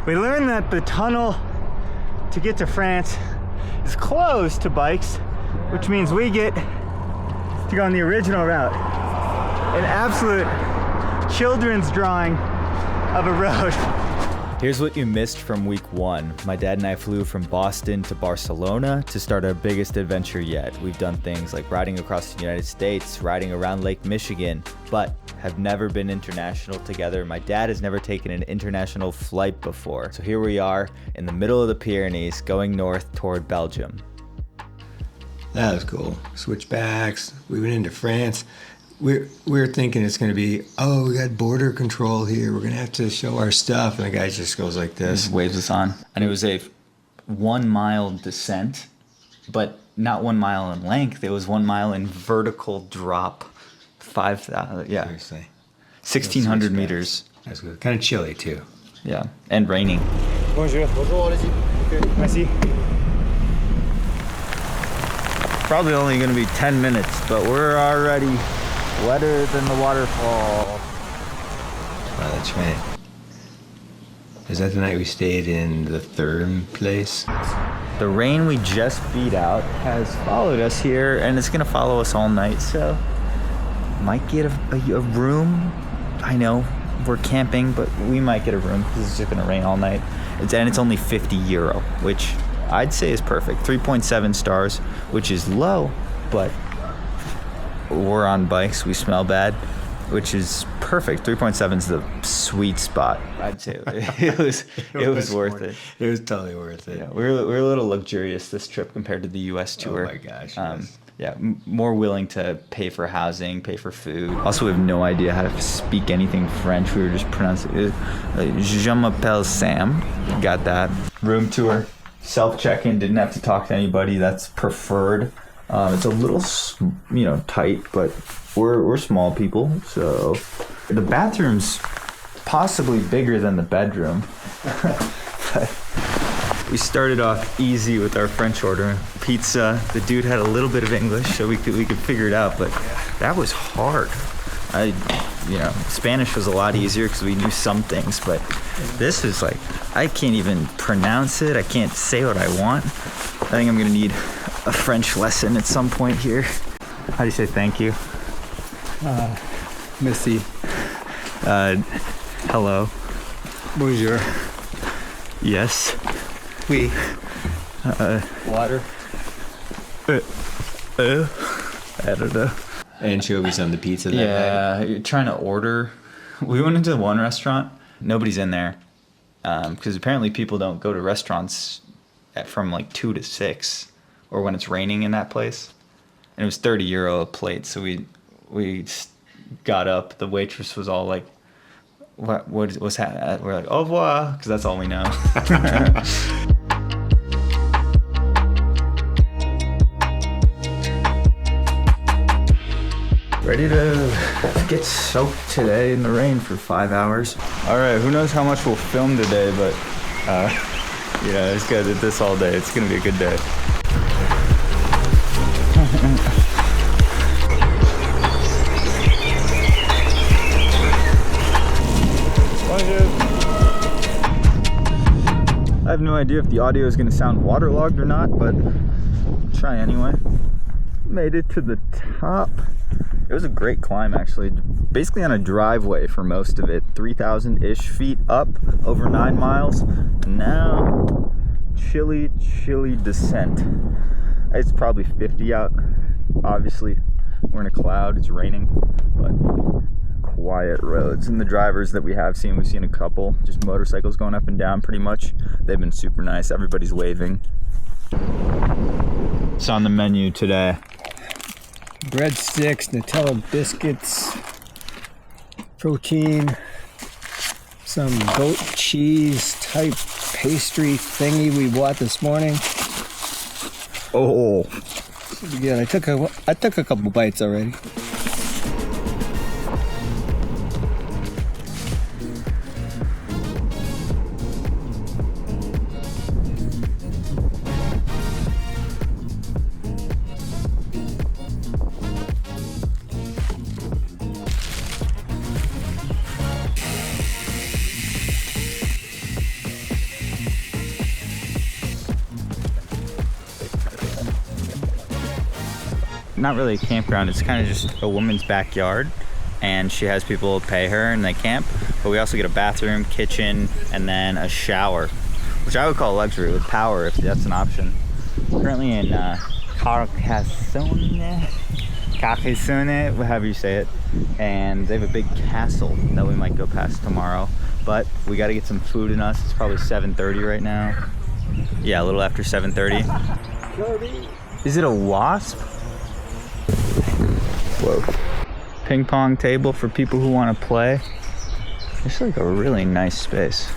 We learned that the tunnel to get to France is closed to bikes, which means we get to go on the original route. An absolute children's drawing of a road. Here's what you missed from week 1. My dad and I flew from Boston to Barcelona to start our biggest adventure yet. We've done things like riding across the United States, riding around Lake Michigan, but have never been international together. My dad has never taken an international flight before. So here we are in the middle of the Pyrenees going north toward Belgium. That was cool. Switchbacks. We went into France. We're thinking it's going to be, oh, we got border control here. We're going to have to show our stuff. And the guy just goes like this. Just waves us on. And it was a 1 mile descent, but not 1 mile in length. It was 1 mile in vertical drop. 5,000, yeah. Seriously. 1,600 meters. That's good. Kind of chilly too. Yeah, and raining. Bonjour. Bonjour, allez-y. Okay. Merci. Probably only going to be 10 minutes, but we're already wetter than the waterfall. Oh, that's right. Is that the night we stayed in the third place? The rain we just beat out has followed us here, and it's going to follow us all night, so might get a room. I know we're camping, but we might get a room because it's just going to rain all night. And it's only €50, which I'd say is perfect. 3.7 stars, which is low, but we're on bikes, we smell bad, which is perfect. 3.7 is the sweet spot. I'd say it was worth it. It was totally worth it. Yeah, we're a little luxurious this trip compared to the U.S. tour. Oh my gosh. Yes. Yeah, more willing to pay for housing, pay for food. Also, we have no idea how to speak anything French. We were just pronouncing it. Je m'appelle Sam. Got that. Room tour. Self check-in. Didn't have to talk to anybody. That's preferred. It's a little, tight, but we're small people, so the bathroom's possibly bigger than the bedroom. But we started off easy with our French order. Pizza. The dude had a little bit of English, so we could figure it out, but that was hard. Spanish was a lot easier because we knew some things, but this is like, I can't even pronounce it. I can't say what I want. I think I'm gonna need a French lesson at some point here. How do you say thank you? Merci. Hello. Bonjour. Yes. Oui. Water. I don't know. Anchovies on the pizza that night. Yeah, you're trying to order. We went into one restaurant. Nobody's in there. Because apparently people don't go to restaurants from like 2 to 6. Or when it's raining in that place. And it was €30 a plate, so we got up. The waitress was all like, what's that? We're like, au revoir, because that's all we know. Ready to get soaked today in the rain for 5 hours. All right, who knows how much we'll film today, but it's good at this all day. It's gonna be a good day. I have no idea if the audio is going to sound waterlogged or not, but I'll try anyway. Made it to the top. It was a great climb, actually. Basically on a driveway for most of it. 3,000-ish feet up, over 9 miles. And now, chilly descent. It's probably 50 out. Obviously, we're in a cloud. It's raining, but quiet roads. And the drivers that we've seen a couple, just motorcycles going up and down pretty much. They've been super nice. Everybody's waving. It's on the menu today. Breadsticks, Nutella biscuits, protein, some goat cheese type pastry thingy we bought this morning. Oh. Yeah, I took a couple bites already. not really a campground. It's kind of just a woman's backyard, and she has people pay her and they camp. But we also get a bathroom, kitchen, and then a shower, which I would call luxury with power if that's an option. Currently in Carcassonne, however you say it, and they have a big castle that we might go past tomorrow. But we got to get some food in us. It's probably 7:30 right now. Yeah, a little after 7:30. Is it a wasp? Whoa. Ping pong table for people who want to play. It's like a really nice space.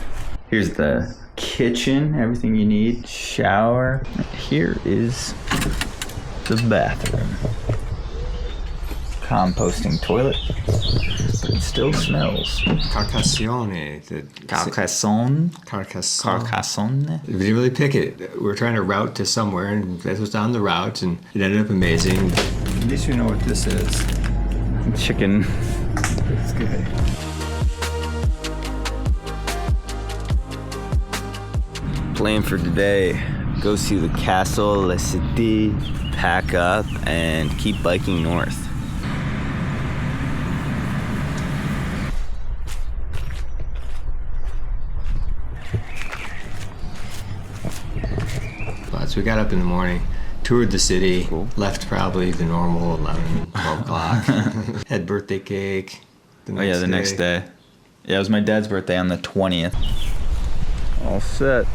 Here's the kitchen, everything you need. Shower. Here is the bathroom. Composting toilet, but it still smells. Carcassonne. Carcassonne. Carcassonne. Carcassonne. We didn't really pick it. We were trying to route to somewhere, and that was on the route, and it ended up amazing. At least you know what this is. Chicken. It's good. Plan for today: go see the castle, La Cité, pack up, and keep biking north. So we got up in the morning, toured the city, left probably the normal 11, 12 o'clock. Had birthday cake. The next day. Yeah, it was my dad's birthday on the 20th. All set.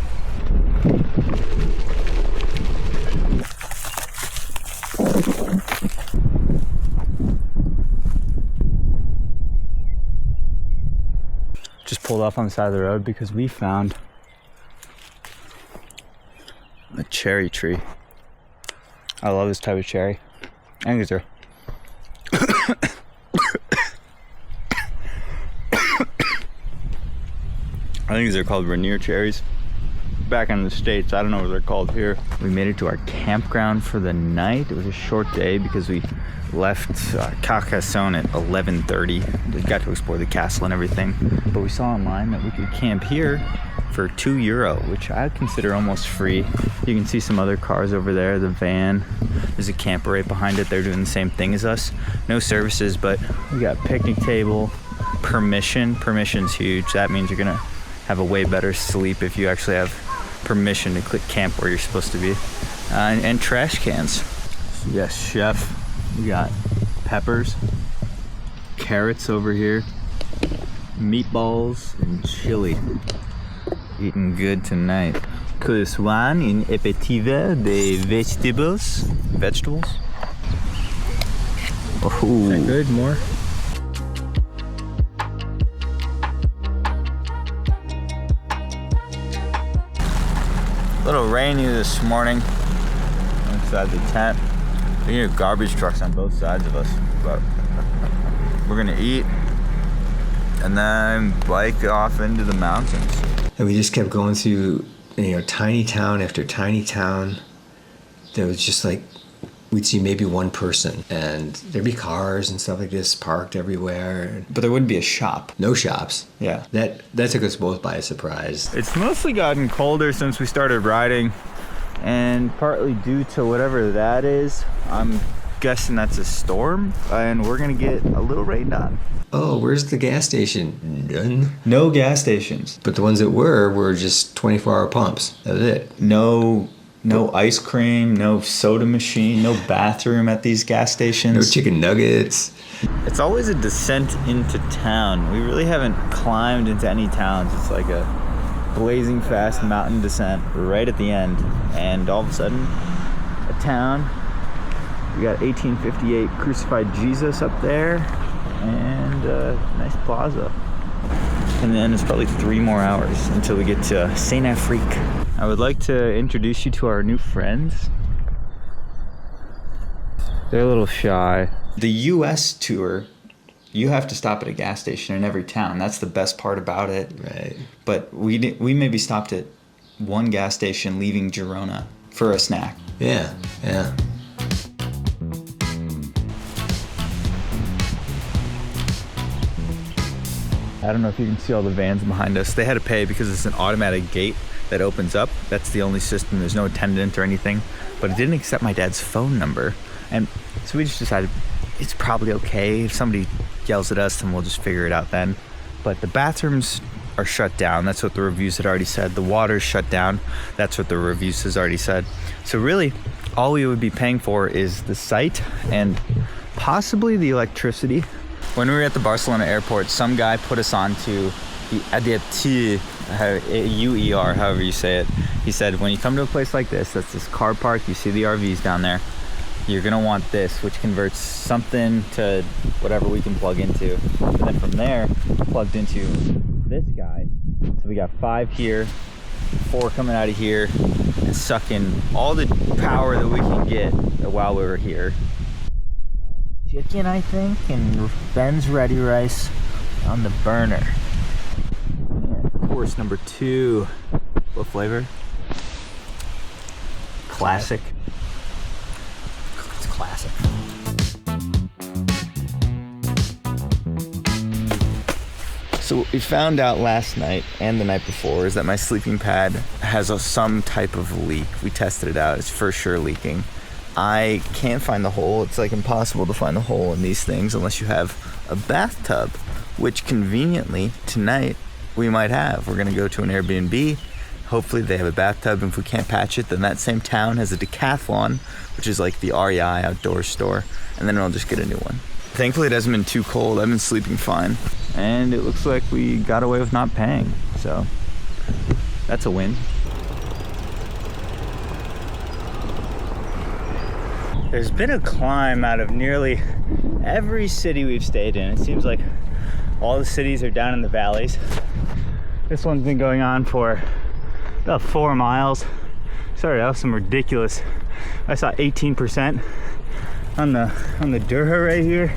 Just pulled off on the side of the road because we found a cherry tree. I love this type of cherry. I think these are I think these are called Rainier cherries. Back in the States, I don't know what they're called here. We made it to our campground for the night. It was a short day because we left Carcassonne at 11:30. We got to explore the castle and everything. But we saw online that we could camp here for €2, which I consider almost free. You can see some other cars over there, the van. There's a camper right behind it. They're doing the same thing as us. No services, but we got picnic table, permission. Permission's huge. That means you're gonna have a way better sleep if you actually have permission to click camp where you're supposed to be. And trash cans. Yes, chef. We got peppers, carrots over here, meatballs, and chili. Eating good tonight. This one in aperitif de vegetables. Vegetables? Oh. Is that good? More? A little rainy this morning inside the tent. We hear garbage trucks on both sides of us, but we're gonna eat and then bike off into the mountains. And we just kept going through, tiny town after tiny town. There was just like, we'd see maybe one person, and there'd be cars and stuff like this parked everywhere. But there wouldn't be a shop. No shops. Yeah. That took us both by surprise. It's mostly gotten colder since we started riding, and partly due to whatever that is. I'm guessing that's a storm, and we're gonna get a little rained on. Oh, where's the gas station? None. No gas stations. But the ones that were just 24-hour pumps. That was it. No ice cream, no soda machine, no bathroom at these gas stations. No chicken nuggets. It's always a descent into town. We really haven't climbed into any towns. It's like a blazing fast mountain descent right at the end. And all of a sudden, a town. We got 1858 crucified Jesus up there and a nice plaza. And then it's probably 3 more hours until we get to Saint Afrique. I would like to introduce you to our new friends. They're a little shy. The US tour, you have to stop at a gas station in every town. That's the best part about it. Right. But we maybe stopped at one gas station leaving Girona for a snack. Yeah. I don't know if you can see all the vans behind us. They had to pay because it's an automatic gate that opens up. That's the only system. There's no attendant or anything. But it didn't accept my dad's phone number. And so we just decided it's probably okay. If somebody yells at us, then we'll just figure it out then. But the bathrooms are shut down. That's what the reviews had already said. The water's shut down. That's what the reviews has already said. So really, all we would be paying for is the site and possibly the electricity. When we were at the Barcelona airport, some guy put us on to the adapté, UER, however you say it. He said, when you come to a place like this, that's this car park, you see the RVs down there, you're gonna want this, which converts something to whatever we can plug into. And then from there, plugged into this guy. So we got 5 here, 4 coming out of here, and sucking all the power that we can get while we were here. Chicken, I think, and Ben's ready rice on the burner. And course number 2. What flavor? Classic. It's classic. So what we found out last night and the night before is that my sleeping pad has some type of leak. We tested it out. It's for sure leaking. I can't find the hole. It's like impossible to find the hole in these things unless you have a bathtub, which conveniently tonight we might have. We're gonna go to an Airbnb. Hopefully they have a bathtub. And if we can't patch it, then that same town has a Decathlon, which is like the REI outdoor store, and then I'll just get a new one. Thankfully it hasn't been too cold. I've been sleeping fine. And it looks like we got away with not paying. So that's a win. There's been a climb out of nearly every city we've stayed in. It seems like all the cities are down in the valleys. This one's been going on for about 4 miles. Started out some ridiculous. I saw 18% on the Durha right here,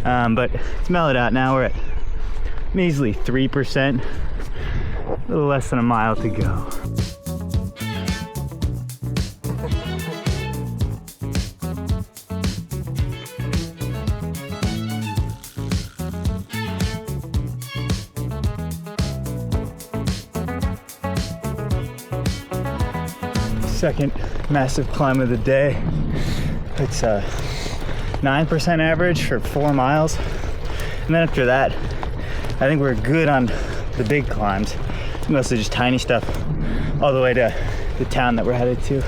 but it's mellowed out now. We're at measly 3%. A little less than a mile to go. Second massive climb of the day. It's a 9% average for 4 miles. And then after that, I think we're good on the big climbs. Mostly just tiny stuff all the way to the town that we're headed to.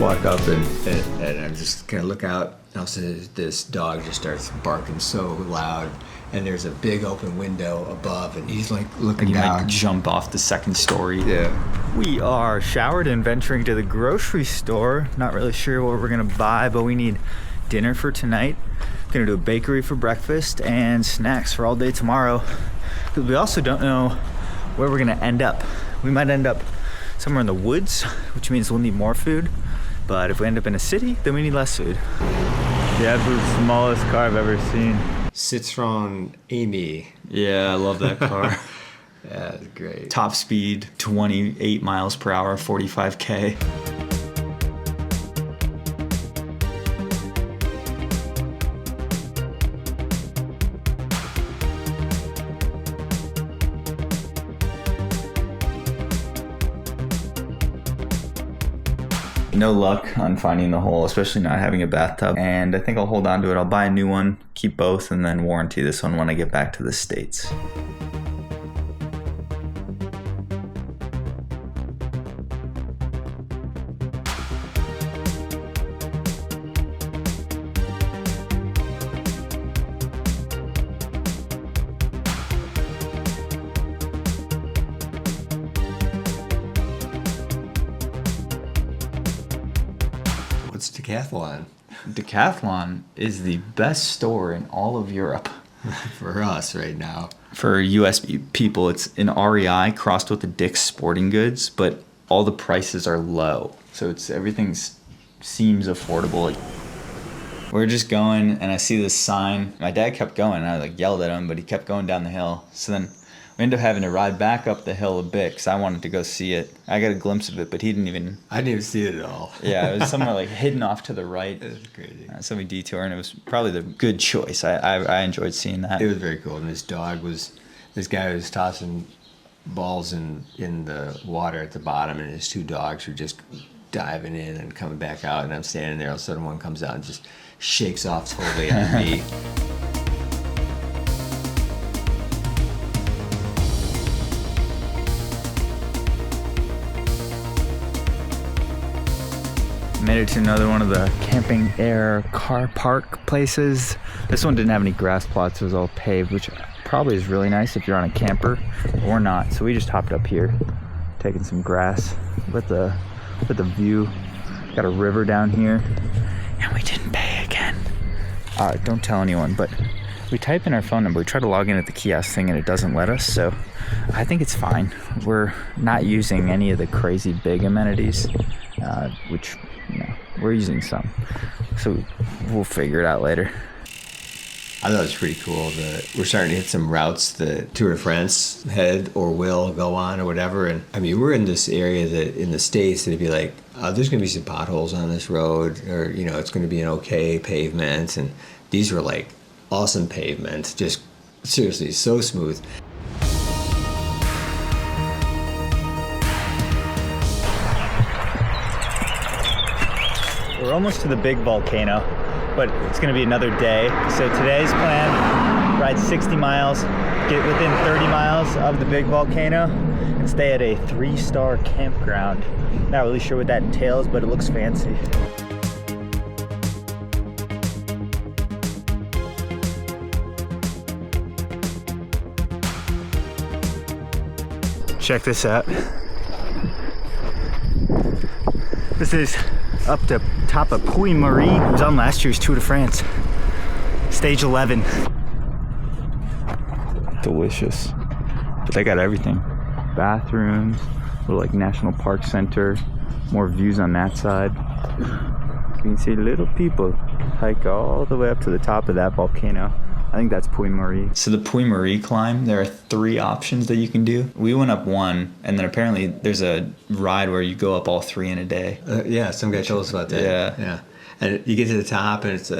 Walk up and I'm just gonna look out. And also, this dog just starts barking so loud, and there's a big open window above, and he's like looking You down. might jump off the second story. Yeah. We are showered and venturing to the grocery store. Not really sure what we're gonna buy, but we need dinner for tonight. Gonna do a bakery for breakfast and snacks for all day tomorrow. But we also don't know where we're gonna end up. We might end up somewhere in the woods, which means we'll need more food. But if we end up in a city, then we need less food. The absolute smallest car I've ever seen. Citroen Amy. Yeah, I love that car. Yeah, it's great. Top speed, 28 miles per hour, 45K. No luck on finding the hole, especially not having a bathtub. And I think I'll hold on to it. I'll buy a new one, keep both, and then warranty this one when I get back to the States. What's decathlon? Decathlon is the best store in all of Europe. For us right now. For US people, it's an REI crossed with the Dick's Sporting Goods, but all the prices are low. So everything seems affordable. Like, we're just going, and I see this sign. My dad kept going, and I like yelled at him, but he kept going down the hill. So then we ended up having to ride back up the hill a bit because I wanted to go see it. I got a glimpse of it, but he didn't even. I didn't even see it at all. Yeah, it was somewhere like hidden off to the right. It was crazy. So we detoured, and it was probably the good choice. I enjoyed seeing that. It was very cool. And this guy was tossing balls in the water at the bottom, and his 2 dogs were just diving in and coming back out. And I'm standing there. All of a sudden, one comes out and just shakes off totally on me. Made it to another one of the camping air car park places. This one didn't have any grass plots, it was all paved, which probably is really nice if you're on a camper or not. So we just hopped up here, taking some grass with the view. Got a river down here, and we didn't pay again. Don't tell anyone, but we type in our phone number. We try to log in at the kiosk thing and it doesn't let us, so I think it's fine. We're not using any of the crazy big amenities, which, we're using some. So we'll figure it out later. I thought it was pretty cool that we're starting to hit some routes that Tour de France had or will go on or whatever. And I mean, we're in this area that in the States, it'd be like, there's going to be some potholes on this road, or, it's going to be an okay pavement. And these were like awesome pavement, just seriously so smooth. We're almost to the big volcano, but it's gonna be another day. So today's plan, ride 60 miles, get within 30 miles of the big volcano, and stay at a 3-star campground. Not really sure what that entails, but it looks fancy. Check this out. This is up the top of Puy-Marie. It was on last year's Tour de France. Stage 11. Delicious. But they got everything. Bathrooms, little like national park center, more views on that side. You can see little people hike all the way up to the top of that volcano. I think that's Puy-Marie. So the Puy-Marie climb, there are 3 options that you can do. We went up one, and then apparently there's a ride where you go up all 3 in a day. Yeah, some guy told us about that. Yeah. And you get to the top, and it's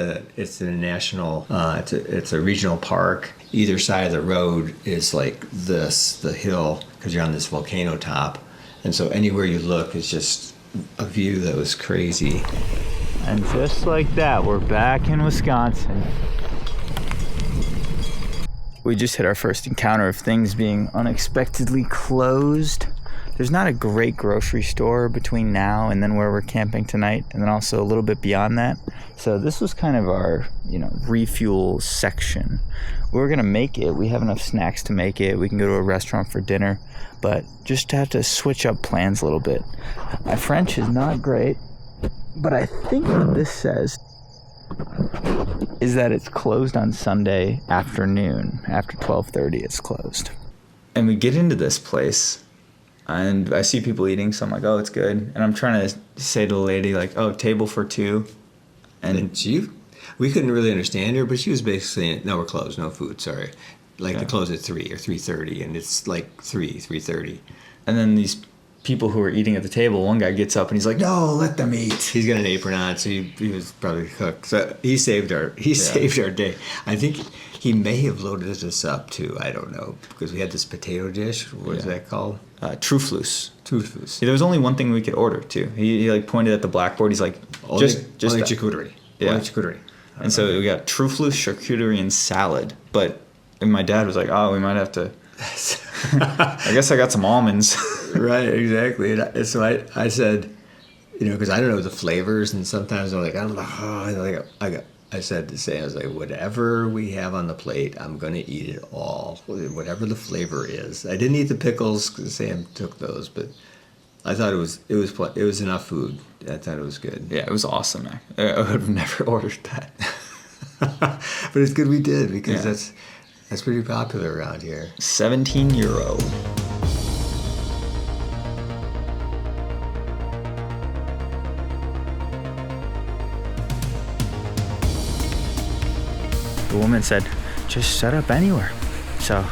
a national, it's a regional park. Either side of the road is like this, the hill, because you're on this volcano top. And so anywhere you look, it's just a view that was crazy. And just like that, we're back in Wisconsin. We just hit our first encounter of things being unexpectedly closed. There's not a great grocery store between now and then where we're camping tonight, and then also a little bit beyond that. So this was kind of our, refuel section. We're gonna make it. We have enough snacks to make it. We can go to a restaurant for dinner, but just have to switch up plans a little bit. My French is not great, but I think what this says is that it's closed on Sunday afternoon. After 12:30, it's closed. And we get into this place, and I see people eating, so I'm like, oh, it's good. And I'm trying to say to the lady, like, oh, table for 2. And we couldn't really understand her, but she was basically saying, no, we're closed, no food, sorry. Like, they close at 3 or 3:30, and it's like 3:30. And then these people who were eating at the table, one guy gets up and he's like, no, let them eat. He's got an apron on, so he was probably cooked. So he saved our day. I think he may have loaded us up too. I don't know, because we had this potato dish. What is that called? Truflus. Truflus. There was only one thing we could order too. He like pointed at the blackboard. He's like, just charcuterie. Yeah. Only charcuterie. And so we got truflus, charcuterie, and salad. And my dad was like, oh, we might have to. I guess I got some almonds. Right, exactly. And so I said, because I don't know the flavors, and sometimes I'm like, I don't know. I said to Sam, I was like, whatever we have on the plate, I'm going to eat it all, whatever the flavor is. I didn't eat the pickles because Sam took those, but I thought it was enough food. I thought it was good. Yeah, it was awesome. I would have never ordered that. But it's good we did, because Yeah. that's pretty popular around here. 17 euro. The woman said, just set up anywhere. So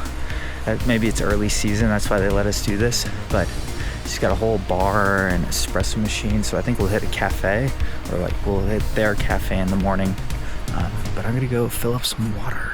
maybe it's early season, that's why they let us do this. But she's got a whole bar and espresso machine. So I think we'll hit a cafe, or like we'll hit their cafe in the morning. But I'm gonna go fill up some water.